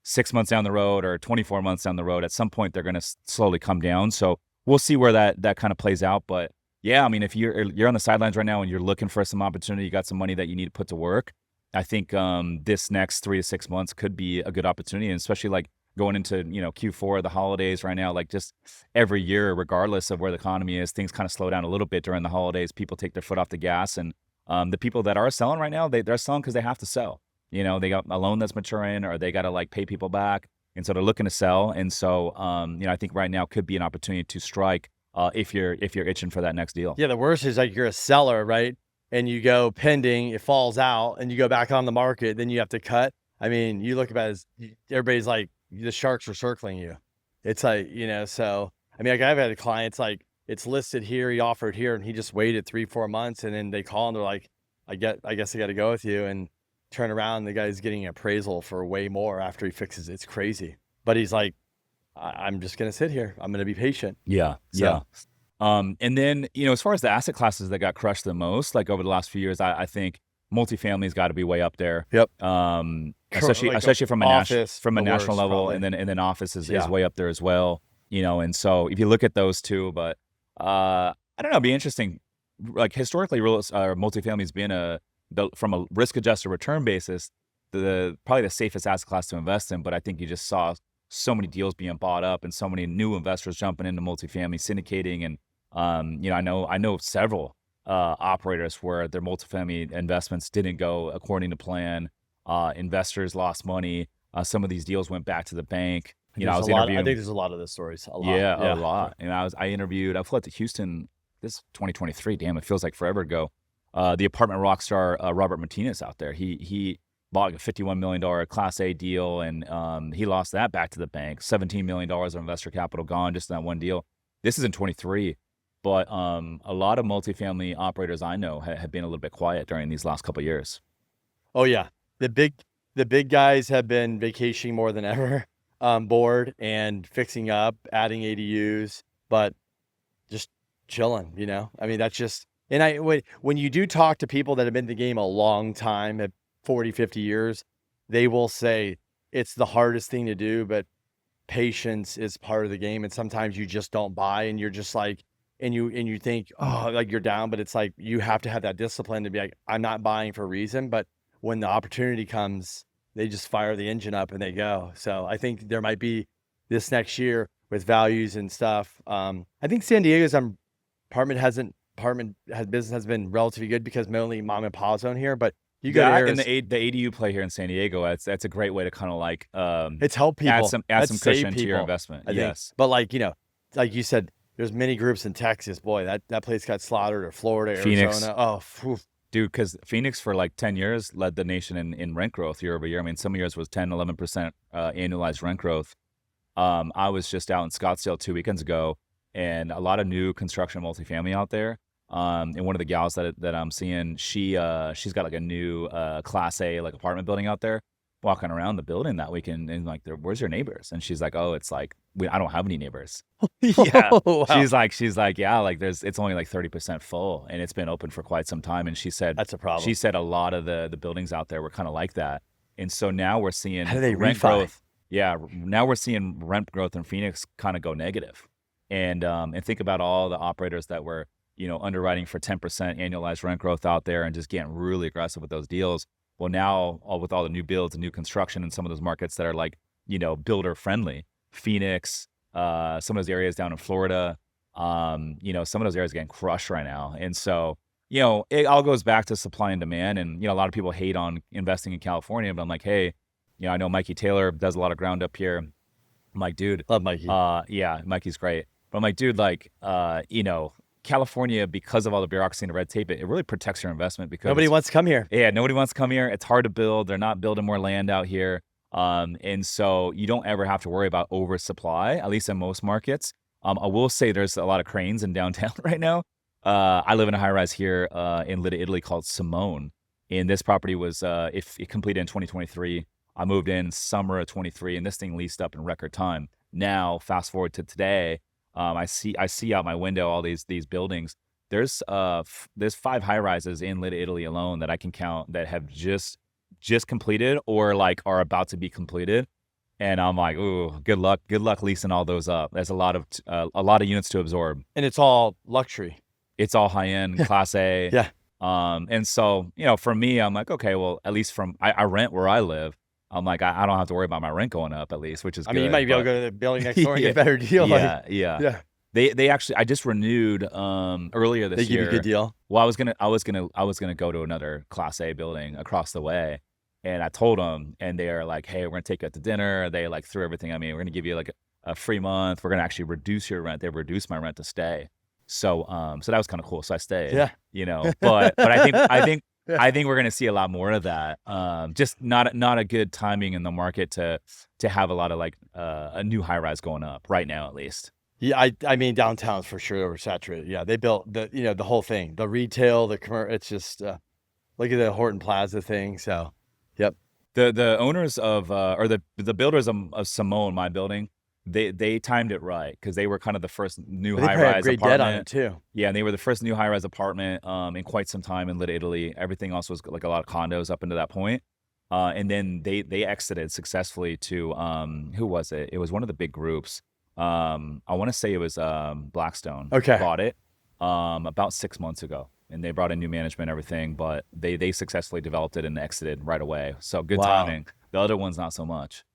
6 months down the road or 24 months down the road, at some point they're going to slowly come down. So we'll see where that kind of plays out. But yeah, I mean, if you're on the sidelines right now and you're looking for some opportunity, you got some money that you need to put to work, I think this next 3 to 6 months could be a good opportunity, and especially like going into Q4, the holidays right now. Like just every year, regardless of where the economy is, things kind of slow down a little bit during the holidays. People take their foot off the gas, and the people that are selling right now, they're selling because they have to sell. They got a loan that's maturing, or they got to like pay people back, and so they're looking to sell. And so I think right now could be an opportunity to strike. If you're itching for that next deal. Yeah, the worst is like you're a seller, right? And you go pending, it falls out, and you go back on the market, then you have to cut. I mean, you look about it as everybody's like, the sharks are circling you. It's like, so I mean, like I've had clients like it's listed here, he offered here, and he just waited 3, 4 months, and then they call and they're like, I guess I got to go with you. And turn around, the guy's getting an appraisal for way more after he fixes it. It's crazy. But he's like, I'm just going to sit here. I'm going to be patient. Yeah. So, And then, as far as the asset classes that got crushed the most, like over the last few years, I think multifamily's got to be way up there. yep. Especially Like especially from a office, from a the national worst, level, probably. and then office is Yeah. way up there as well. And so if you look at those two, but I don't know, it'd be interesting. Like historically, multifamily's been from a risk adjusted return basis, probably the safest asset class to invest in. But I think you just saw so many deals being bought up and so many new investors jumping into multifamily syndicating. And I know several operators where their multifamily investments didn't go according to plan. Investors lost money. Some of these deals went back to the bank. I was interviewing. I think there's a lot of those stories. A lot. Yeah, a lot. And I flew out to Houston this 2023. Damn, it feels like forever ago. The apartment rock star Robert Martinez out there. He bought like a $51 million Class A deal, and he lost that back to the bank. $17 million of investor capital gone just in that one deal. This is in 23. But a lot of multifamily operators I know have been a little bit quiet during these last couple of years. Oh yeah, the big guys have been vacationing more than ever on board and fixing up, adding ADUs, but just chilling. I mean, that's just. And when you do talk to people that have been in the game a long time, at 40, 50 years, they will say it's the hardest thing to do, but patience is part of the game. And sometimes you just don't buy, and you're just like. And you think, oh, like you're down, but it's like you have to have that discipline to be like, I'm not buying for a reason. But when the opportunity comes, they just fire the engine up and they go. So I think there might be this next year with values and stuff. I think San Diego's business has been relatively good because mainly mom and pa's own here. But you go to and the ADU play here in San Diego, that's a great way to kind of like it's help people, add some cushion to your people, investment. I think. Yes, But like like you said. There's many groups in Texas. Boy, that place got slaughtered, or Florida, Phoenix. Arizona. Oh, phew. Dude, because Phoenix for like 10 years led the nation in rent growth year over year. I mean, some years was 10, 11% annualized rent growth. I was just out in Scottsdale 2 weekends ago, and a lot of new construction multifamily out there. And one of the gals that I'm seeing, she's got like a new Class A like apartment building out there. Walking around the building that weekend, and like, where's your neighbors? And she's like, oh, it's like I don't have any neighbors. Yeah, Wow. she's like, yeah, like it's only like 30% full, and it's been open for quite some time. And she said That's a problem. She said a lot of the buildings out there were kind of like that, and so now we're seeing How do they rent refi? growth. Yeah, now we're seeing rent growth in Phoenix kind of go negative, and think about all the operators that were underwriting for 10% annualized rent growth out there and just getting really aggressive with those deals. Well, now with all the new builds and new construction in some of those markets that are like, builder friendly, Phoenix, some of those areas down in Florida, some of those areas are getting crushed right now. And so, it all goes back to supply and demand. And, a lot of people hate on investing in California, but I'm like, hey, I know Mikey Taylor does a lot of ground up here. I'm like, dude, Love Mikey. Yeah, Mikey's great. But I'm like, dude, like, California, because of all the bureaucracy and the red tape, it really protects your investment because Nobody wants to come here. Yeah, nobody wants to come here. It's hard to build. They're not building more land out here. And so you don't ever have to worry about oversupply, at least in most markets. I will say there's a lot of cranes in downtown right now. I live in a high rise here in Lida, Italy called Simone. And this property was, if it completed in 2023, I moved in summer of 23, and this thing leased up in record time. Now, fast forward to today, I see out my window all these buildings. There's 5 high rises in Lida, Italy alone that I can count that have just completed or like are about to be completed, and I'm like, ooh, good luck leasing all those up. There's a lot of units to absorb, And it's all luxury. It's all high end, Class A. Yeah. And so for me, I'm like, okay, well, at least I rent where I live. I'm like, I don't have to worry about my rent going up, at least, which is I good. mean, you might be able to go to the building next door and get a better deal. Yeah, like, yeah. yeah. They actually, I just renewed earlier this They year. give you a good deal. Well, I was gonna go to another Class A building across the way, and I told them, and they are like, hey, we're gonna take you out to dinner. They like threw everything at me. We're gonna give you like a free month. We're gonna actually reduce your rent. They reduced my rent to stay. So so that was kind of cool. So I stayed. Yeah. But I think Yeah. I think we're going to see a lot more of that. Just not a good timing in the market to have a lot of like a new high rise going up right now, at least. Yeah, I mean, downtown's for sure oversaturated. Yeah, they built the whole thing, the retail, the commercial. It's just Look at the Horton Plaza thing. So, yep. The owners of or the builders of Simone, my building, they timed it right because they were kind of the first new But they probably have high-rise great debt on it apartment. too. Yeah, and they were the first new high-rise apartment in quite some time in Little Italy. Everything else was like a lot of condos up into that point. And then they exited successfully to who was it? It was one of the big groups. I want to say it was Blackstone. Okay. Bought it about 6 months ago, and they brought in new management, everything. But they successfully developed it and exited right away. So good Wow. timing. The other one's not so much,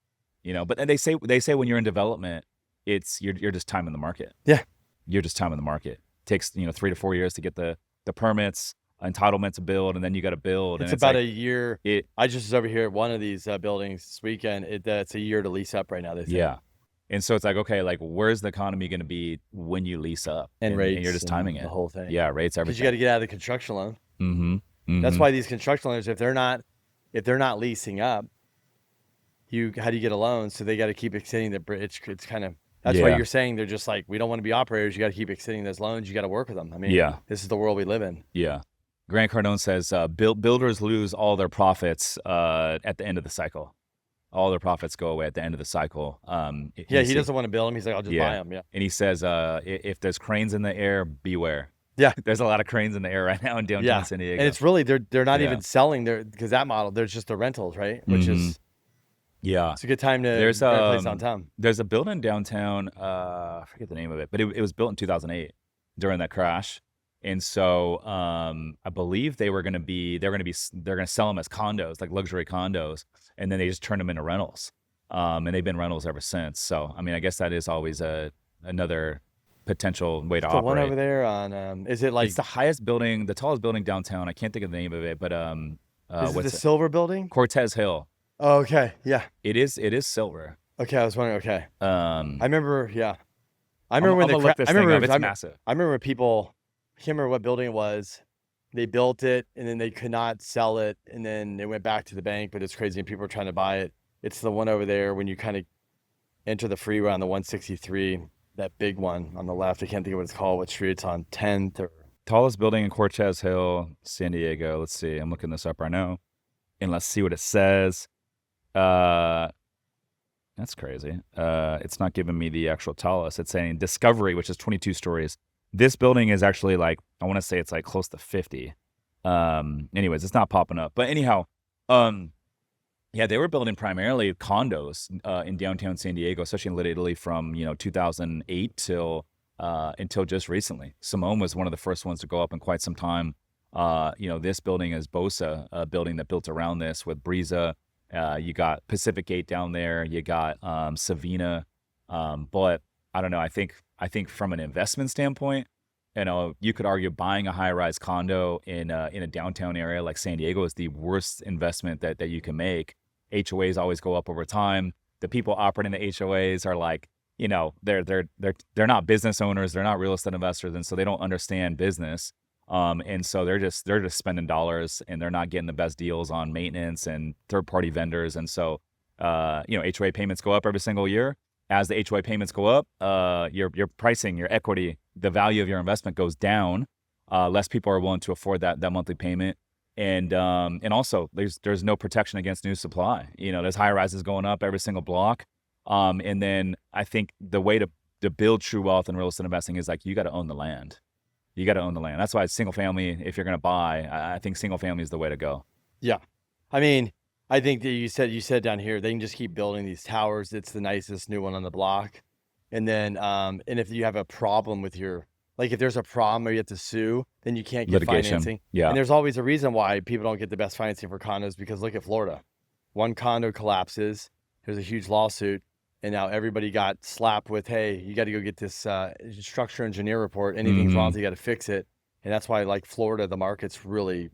But then they say when you're in development, it's you're just timing the market. Yeah. You're just timing the market. Takes 3 to 4 years to get the permits, entitlement to build, and then you got to build. It's and about like, a year. I just was over here at one of these buildings this weekend. It's a year to lease up right now. They say. Yeah. And so it's like, okay, like where's the economy going to be when you lease up? And rates, you're just timing the it. whole thing. Yeah, rates, Because everything. you got to get out of the construction loan. Mm-hmm. That's why these construction loans, if they're not leasing up, how do you get a loan? So they got to keep extending the bridge. It's kind of that's why Yeah. you're saying they're just like, we don't want to be operators. You got to keep extending those loans. You got to work with them. I mean, Yeah. this is the world we live in. Yeah. Grant Cardone says builders lose all their profits at the end of the cycle. All their profits go away at the end of the cycle. He doesn't want to build them. He's like, I'll just buy them. Yeah. And he says, if there's cranes in the air, beware. Yeah. There's a lot of cranes in the air right now in downtown San Diego. And it's really they're not Yeah. even selling because that model. There's just the rentals, right? Which is it's a good time to There's rent a place downtown. There's a building downtown. I forget the name of it, but it was built in 2008 during that crash. And so I believe they're going to sell them as condos, like luxury condos, and then they just turn them into rentals. And they've been rentals ever since. So I mean, I guess that is always another potential way to The operate. one over there on is it like It's the highest building, the tallest building downtown. I can't think of the name of it, but is it what's the it? Silver Building? Cortez Hill. Oh, okay. Yeah. It is silver. Okay. I was wondering. Okay. I I remember. Yeah. I remember when look this I remember. thing up. It's massive. I remember when people. I can't remember what building it was. They built it and then they could not sell it, and then it went back to the bank. But it's crazy, and people are trying to buy it. It's the one over there when you kind of enter the freeway on the 163. That big one on the left. I can't think of what it's called. What street it's on? 10th or Tallest building in Cortez Hill, San Diego. Let's see. I'm looking this up right now, and let's see what it says. That's crazy. It's not giving me the actual tallest. It's saying Discovery, which is 22 stories. This building is actually like, I want to say it's like close to 50. Anyways, it's not popping up. But anyhow, yeah, they were building primarily condos in downtown San Diego, especially in Little Italy from 2008 until just recently. Simone was one of the first ones to go up in quite some time. This building is Bosa, a building that built around this with Breeza. You got Pacific Gate down there. You got Savina. But I don't know. I think from an investment standpoint, you could argue buying a high-rise condo in a downtown area like San Diego is the worst investment that you can make. HOAs always go up over time. The people operating the HOAs are like, they're not business owners, they're not real estate investors, and so they don't understand business. And so they're just spending dollars, and they're not getting the best deals on maintenance and third-party vendors. And so HOA payments go up every single year. As the HOA payments go up, your pricing, your equity, the value of your investment goes down. Less people are willing to afford that monthly payment, and also there's no protection against new supply. There's high rises going up every single block, and then I think the way to build true wealth in real estate investing is like you got to own the land. You got to own the land. That's why single family. If you're going to buy, I think single family is the way to go. Yeah, I mean. I think that you said down here, they can just keep building these towers. It's the nicest new one on the block. And then, and if you have a problem with if there's a problem or you have to sue, then you can't get Litigation. financing. Yeah. And there's always a reason why people don't get the best financing for condos, because look at Florida. One condo collapses. There's a huge lawsuit. And now everybody got slapped with, hey, you got to go get this structural engineer report. Anything's wrong, you got to fix it. And that's why, like Florida, the market's really,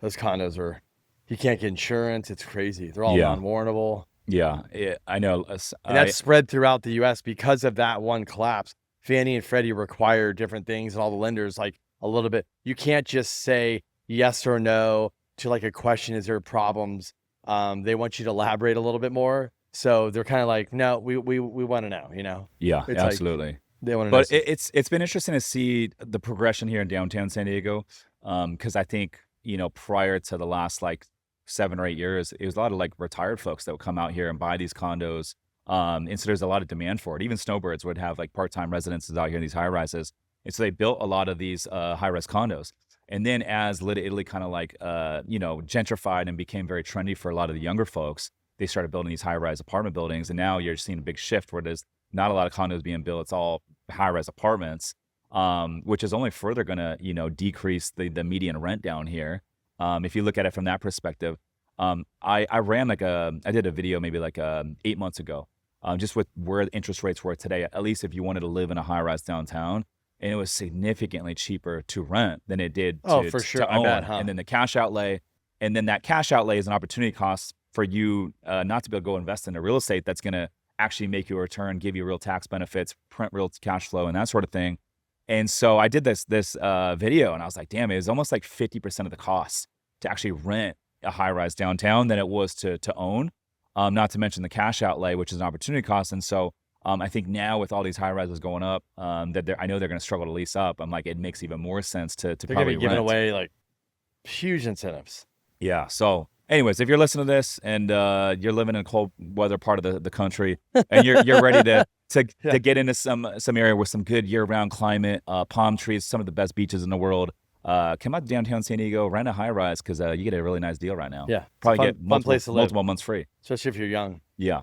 those condos are, you can't get insurance. It's crazy. They're all non-warrantable. Yeah, I know. And that's spread throughout the U.S. because of that one collapse. Fannie and Freddie require different things, and all the lenders like a little bit. You can't just say yes or no to like a question. Is there problems? They want you to elaborate a little bit more. So they're kind of like, no, we want to know. Yeah, it's absolutely. Like, they want to know. But it's been interesting to see the progression here in downtown San Diego, because I think prior to the last like 7 or 8 years, it was a lot of like retired folks that would come out here and buy these condos. And so there's a lot of demand for it. Even snowbirds would have like part-time residences out here in these high rises. And so they built a lot of these high-rise condos. And then as Little Italy kind of like, gentrified and became very trendy for a lot of the younger folks, they started building these high-rise apartment buildings. And now you're seeing a big shift where there's not a lot of condos being built. It's all high-rise apartments, which is only further going to, decrease the median rent down here. If you look at it from that perspective, I did a video maybe like 8 months ago, just with where the interest rates were today, at least if you wanted to live in a high-rise downtown, and it was significantly cheaper to rent than it did for sure. to I own. bet, huh? And then the cash outlay, and then that cash outlay is an opportunity cost for you not to be able to go invest in a real estate that's going to actually make you a return, give you real tax benefits, print real cash flow, and that sort of thing. And so I did this video, and I was like, damn, it was almost like 50% of the cost to actually rent a high-rise downtown than it was to own, not to mention the cash outlay, which is an opportunity cost. And so I think now with all these high-rises going up, that I know they're going to struggle to lease up. I'm like, it makes even more sense to They're probably going to be giving rent. away like huge incentives. Yeah. So anyways, if you're listening to this and you're living in a cold weather part of the country and you're ready to get into some area with some good year-round climate, palm trees, some of the best beaches in the world, come out to downtown San Diego, rent a high-rise because you get a really nice deal right now. Yeah. Probably It's a get fun place to live, multiple months free. especially if you're young. Yeah.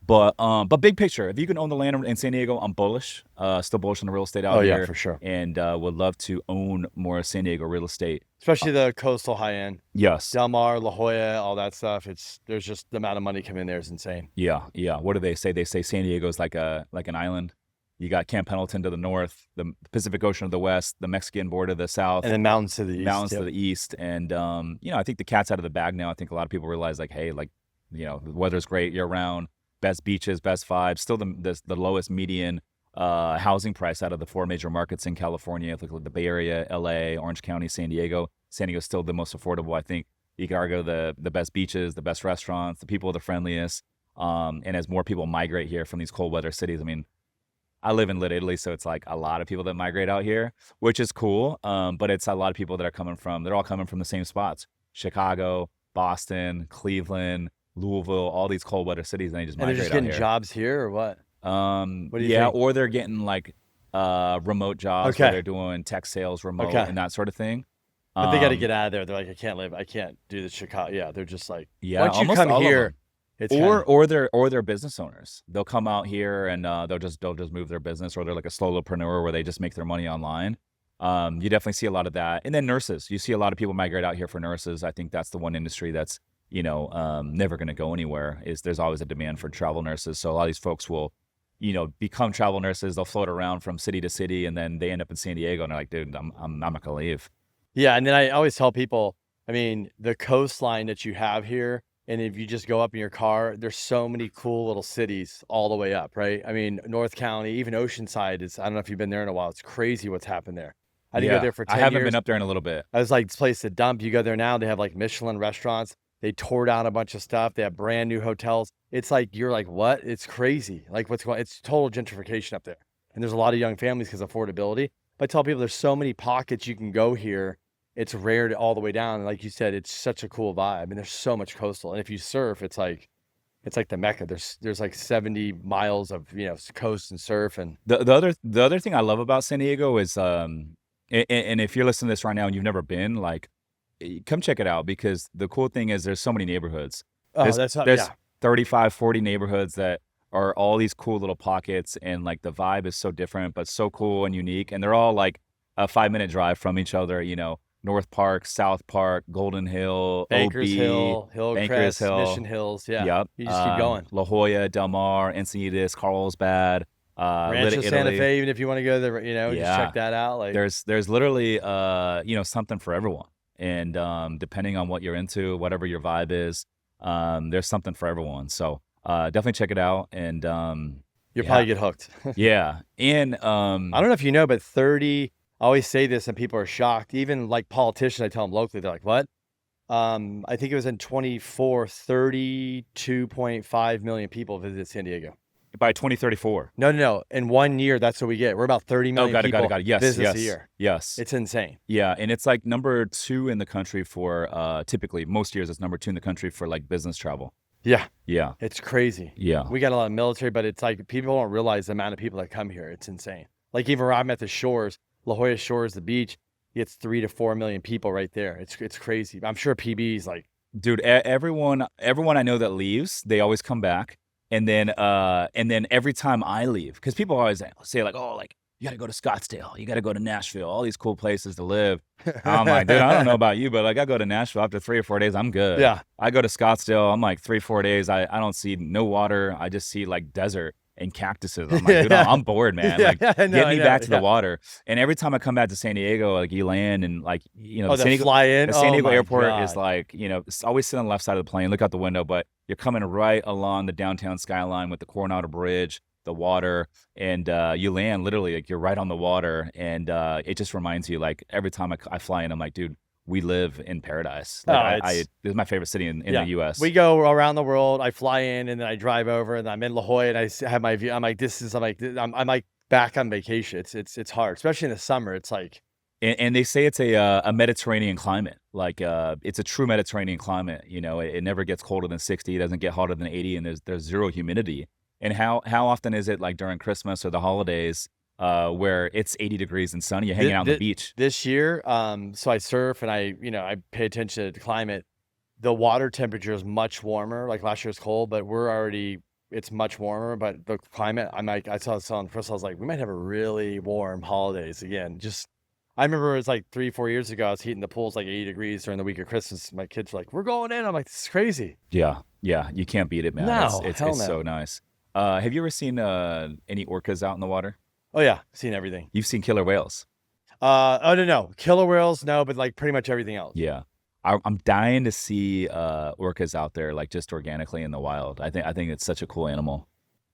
But big picture, if you can own the land in San Diego, I'm bullish. Still bullish on the real estate out here. Yeah, for sure. And would love to own more San Diego real estate. Especially the coastal high end. Yes. Del Mar, La Jolla, all that stuff. There's just the amount of money coming in there is insane. Yeah. What do they say? They say San Diego's like an island. You got Camp Pendleton to the north, the Pacific Ocean to the west, the Mexican border to the south, And then mountains to the east. mountains to the east. And I think the cat's out of the bag now. I think a lot of people realize like, hey, like, the weather's great year round, best beaches, best vibes, still the lowest median housing price out of the 4 major markets in California. Look at the Bay Area, LA, Orange County, San Diego. San Diego's still the most affordable. I think you could argue the best beaches, the best restaurants, the people are the friendliest. And as more people migrate here from these cold weather cities, I mean, I live in Little Italy, so it's like a lot of people that migrate out here, which is cool. But it's a lot of people that are they're all coming from the same spots: Chicago, Boston, Cleveland, Louisville, all these cold weather cities, and they just And they're migrate just getting out here. jobs here or what? What do you Yeah, think? or they're getting like remote jobs Okay. where they're doing tech sales remote Okay. and that sort of thing. But they got to get out of there. They're like, I can't do the Chicago. Yeah, they're just like, Yeah, once you almost come all of here, them. it's Or they're business owners. They'll come out here and they'll just move their business, or they're like a solopreneur where they just make their money online. You definitely see a lot of that. And then nurses. You see a lot of people migrate out here for nurses. I think that's the one industry that's never going to go anywhere. There's always a demand for travel nurses. So a lot of these folks will become travel nurses. They'll float around from city to city, and then they end up in San Diego, and they're like, dude, I'm not gonna leave. Yeah, and then I always tell people, I mean, the coastline that you have here, and if you just go up in your car, there's so many cool little cities all the way up, right? I mean, North County, even Oceanside I don't know if you've been there in a while. It's crazy what's happened there. I didn't go there for 10 I years. haven't been up there in a little bit. I was like, this place to dump. You go there now, they have like Michelin restaurants. They tore down a bunch of stuff. They have brand new hotels. It's like, you're like, what? It's crazy. Like what's going on? It's total gentrification up there. And there's a lot of young families because of affordability. But I tell people there's so many pockets you can go here. It's rare to all the way down. And like you said, it's such a cool vibe. And there's so much coastal. And if you surf, it's like the Mecca. There's like 70 miles of, coast and surf. And The other thing I love about San Diego is and if you're listening to this right now and you've never been, like, come check it out, because the cool thing is there's so many neighborhoods. There's 35, 40 neighborhoods that are all these cool little pockets, and like the vibe is so different, but so cool and unique. And they're all like a 5-minute drive from each other, North Park, South Park, Golden Hill, Bankers OB, Hill, Bankers Hillcrest, Hill. Mission Hills. Yeah. Yep. You just keep going. La Jolla, Del Mar, Encinitas, Carlsbad, Rancho Little Santa Italy. Fe, even if you want to go there, just Yeah. check that out. Like, There's literally something for everyone. And depending on what you're into, whatever your vibe is, there's something for everyone. So definitely check it out. And you'll probably get hooked. yeah. And I don't know if you know, but I always say this and people are shocked. Even like politicians, I tell them locally, they're like, what? I think it was in 24, 32.5 million people visited San Diego. By 2034. No. In 1 year, that's what we get. We're about 30 million got people it. Yes, business yes, a year. yes. It's insane. Yeah, and it's like number 2 in the country for typically most years it's number 2 in the country for like business travel. Yeah. Yeah. It's crazy. Yeah. We got a lot of military, but it's like people don't realize the amount of people that come here. It's insane. Like even where I'm at the shores, La Jolla Shores, the beach, it's 3 to 4 million people right there. It's crazy. I'm sure PB is like, Dude, everyone I know that leaves, they always come back. And then every time I leave, because people always say like, oh, like you got to go to Scottsdale, you got to go to Nashville, all these cool places to live. I'm like, dude, I don't know about you, but like I go to Nashville after 3 or 4 days, I'm good. Yeah. I go to Scottsdale, I'm like 3-4 days, I don't see no water, I just see like desert and cactuses. I'm like, dude, I'm bored, man. Like, get me back to the water. And every time I come back to San Diego, like you land and like, you know, the San Diego airport is like, you know, it's always sit on the left side of the plane, look out the window, but you're coming right along the downtown skyline with the Coronado Bridge, the water, and you land literally like you're right on the water. And it just reminds you, like every time I fly in, I'm like, dude, we live in paradise. Like this is my favorite city in the U.S. We go around the world. I fly in and then I drive over and I'm in La Jolla and I have my view. I'm like back on vacation. It's hard, especially in the summer. It's like, and they say it's a Mediterranean climate. Like it's a true Mediterranean climate. You know, it never gets colder than 60. It doesn't get hotter than 80, and there's zero humidity. And how often is it like during Christmas or the holidays? Where it's 80 degrees and sunny, you're hanging out on the beach. This year, so I surf and I pay attention to the climate. The water temperature is much warmer. Like last year was cold, but it's much warmer. But the climate, I saw this on first. I was like, we might have a really warm holidays again. I remember it was like 3-4 years ago. I was heating the pools like 80 degrees during the week of Christmas. My kids were like, we're going in. I'm like, this is crazy. Yeah, you can't beat it, man. No, it's no. So nice. Have you ever seen any orcas out in the water? Oh yeah, seen everything. You've seen killer whales? No, killer whales, no, but like pretty much everything else. Yeah, I'm dying to see orcas out there, like just organically in the wild. I think it's such a cool animal.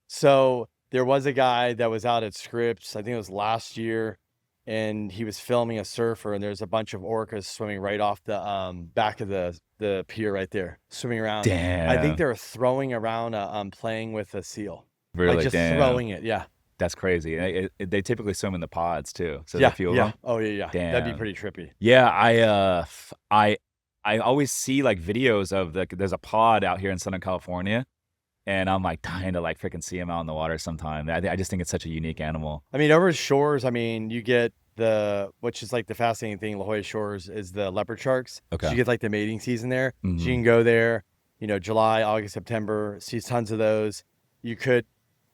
So there was a guy that was out at Scripps, I think it was last year, and he was filming a surfer, and there's a bunch of orcas swimming right off the back of the pier right there, swimming around. Damn. I think they were throwing around playing with a seal. Really? Like just throwing it, yeah. That's crazy. They typically swim in the pods too. So yeah, a few of them. Oh yeah. Damn. That'd be pretty trippy. Yeah, I always see like videos of there's a pod out here in Southern California, and I'm like dying to like freaking see him out in the water sometime. I just think it's such a unique animal. I mean, over shores, you get which is like the fascinating thing, La Jolla Shores is the leopard sharks. Okay. So you get like the mating season there. Mm-hmm. So you can go there, July, August, September, see tons of those. You could,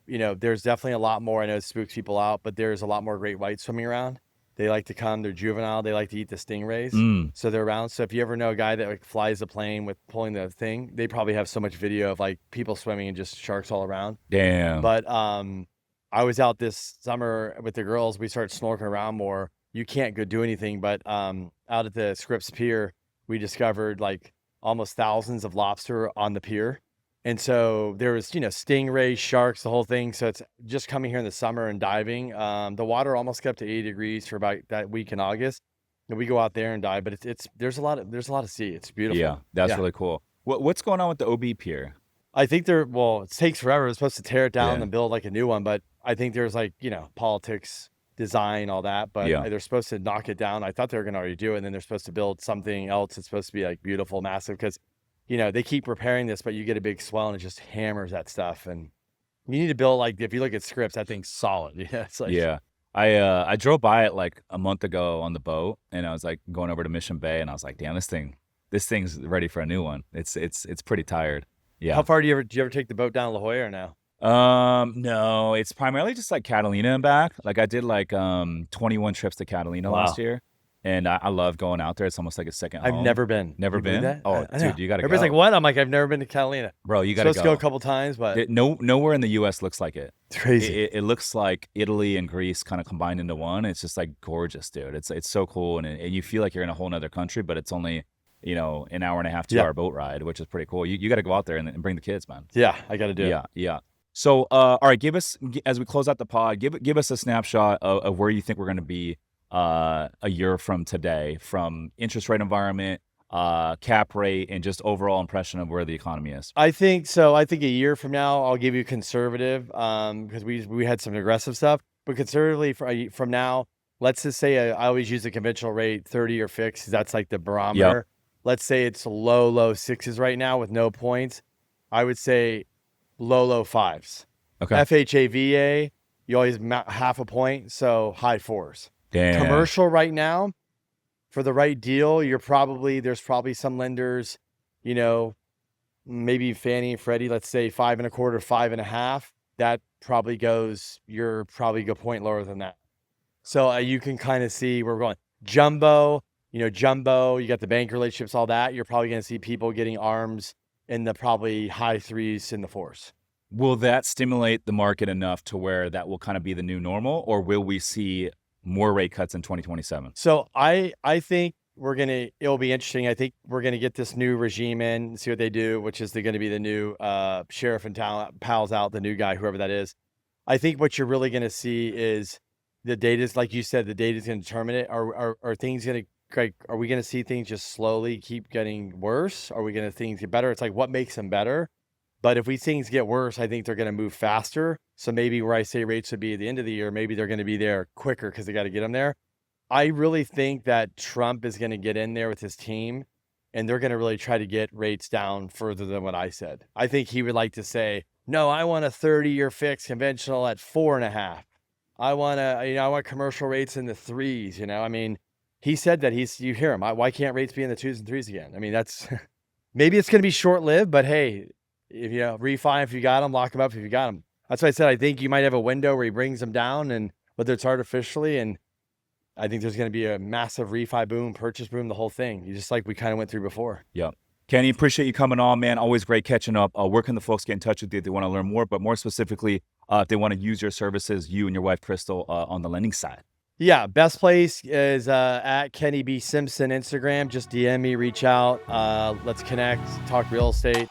there's definitely a lot more. I know it spooks people out, but there's a lot more great whites swimming around. They like to come, they're juvenile. They like to eat the stingrays. So they're around. So if you ever know a guy that like flies a plane with pulling the thing, they probably have so much video of like people swimming and just sharks all around. Damn. But I was out this summer with the girls. We started snorkeling around more. You can't go do anything, but out at the Scripps Pier, we discovered like almost thousands of lobster on the pier. And so there was, stingrays, sharks, the whole thing. So it's just coming here in the summer and diving. The water almost got up to 80 degrees for about that week in August. And we go out there and dive, but there's a lot to see. It's beautiful. Yeah, that's really cool. What's going on with the OB pier? I think it takes forever. It's supposed to tear it down and build like a new one, but I think there's like, politics, design, all that, but they're supposed to knock it down. I thought they were going to already do it, and then they're supposed to build something else. It's supposed to be like beautiful, massive, because they keep repairing this, but you get a big swell and it just hammers that stuff. And you need to build, like, if you look at Scripps, that thing's solid. Yeah, it's like, I drove by it like a month ago on the boat, and I was like going over to Mission Bay, and I was like, damn, this thing's ready for a new one. It's pretty tired. Yeah. How far do you ever take the boat down to La Jolla or no? No, it's primarily just like Catalina and back. Like I did like 21 trips to Catalina last year. And I love going out there. It's almost like a second home. I've never been. Never been? That? Oh, dude, you got to go. Everybody's like, what? I'm like, I've never been to Catalina. Bro, you got to go. Supposed to go a couple times, but nowhere in the U.S. looks like it. It's crazy. It looks like Italy and Greece kind of combined into one. It's just like gorgeous, dude. It's so cool, and you feel like you're in a whole other country, but it's only an hour and a half, 2 hour boat ride, which is pretty cool. You got to go out there and bring the kids, man. Yeah, I got to do it. Yeah. So, all right, as we close out the pod, give us a snapshot of where you think we're going to be a year from today, from interest rate environment, cap rate, and just overall impression of where the economy is? I think so. I think a year from now, I'll give you conservative, because we had some aggressive stuff, but conservatively from now, let's just say I always use the conventional rate, 30 or fixed. That's like the barometer. Let's say it's low sixes right now with no points. I would say low fives. Okay. FHA, VA, you always half a point, so high fours. Damn. Commercial right now, for the right deal, there's probably some lenders, maybe Fannie and Freddie, let's say 5.25, 5.5. That probably you're probably a point lower than that. So you can kind of see where we're going. Jumbo, you got the bank relationships, all that. You're probably going to see people getting arms in the probably high threes and the fours. Will that stimulate the market enough to where that will kind of be the new normal, or will we see more rate cuts in 2027? So I think it'll be interesting. I think we're going to get this new regime in and see what they do, which is they're going to be the new sheriff and Powell's out, the new guy, whoever that is. I think what you're really going to see is the data's, like you said, the data's going to determine it. Are things going to, are we going to see things just slowly keep getting worse? Are we going to things get better? It's like, what makes them better? But if things get worse, I think they're going to move faster. So maybe where I say rates would be at the end of the year, maybe they're going to be there quicker because they got to get them there. I really think that Trump is going to get in there with his team, and they're going to really try to get rates down further than what I said. I think he would like to say, no, I want a 30-year fixed conventional at 4.5. I want commercial rates in the threes. I mean, he said that you hear him. Why can't rates be in the twos and threes again? I mean, that's maybe it's going to be short lived, but hey, if refi, if you got them, lock them up if you got them. That's why I said I think you might have a window where he brings them down, and whether it's artificially, and I think there's going to be a massive refi boom, purchase boom, the whole thing. Just like we kind of went through before. Yeah. Kenny, appreciate you coming on, man. Always great catching up. Where can the folks get in touch with you if they want to learn more, but more specifically, if they want to use your services, you and your wife, Crystal, on the lending side? Yeah, best place is at Kenny B. Simpson Instagram. Just DM me, reach out. Let's connect, talk real estate.